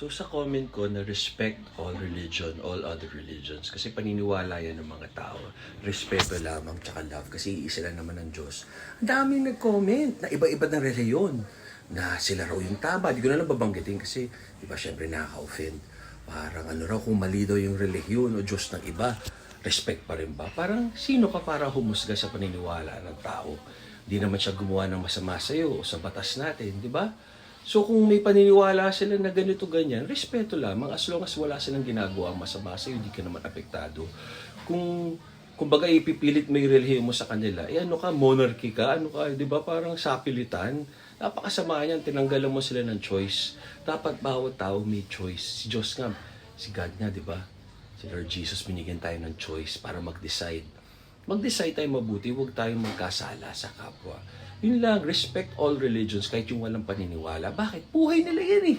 So sa comment ko na respect all religion, all other religions. Kasi paniniwala yan ng mga tao. Respeto lamang tsaka love. Kasi iisa lang naman ng Diyos. Ang daming nag-comment na iba-iba ng reliyon. Na sila raw yung tama. Di ko na lang babanggitin kasi di ba syempre nakaka-offend. Parang ano raw kung mali daw yung relihiyon o Diyos ng iba. Respect pa rin ba? Parang sino ka para humusga sa paniniwala ng tao? Di naman siya gumawa ng masama sa'yo o sa batas natin, di ba? So kung may paniniwala sila na ganito ganyan, respeto lamang as long as wala silang ginagawa masama sa'yo, hindi ka naman apektado. Kumbaga ipipilit mo yung relihiyon mo sa kanila, ano ka, monarchy ka, ano ka, di ba parang sapilitan? Napakasama yan, tinanggalan mo sila ng choice. Dapat bawat tao may choice. Si Diyos nga, si God nga, di ba? Si Lord Jesus, binigyan tayo ng choice para mag-decide. Mag-decide tayo mabuti, huwag tayong magkasala sa kapwa. Yun lang, respect all religions kahit yung walang paniniwala. Bakit? Buhay nila yan eh.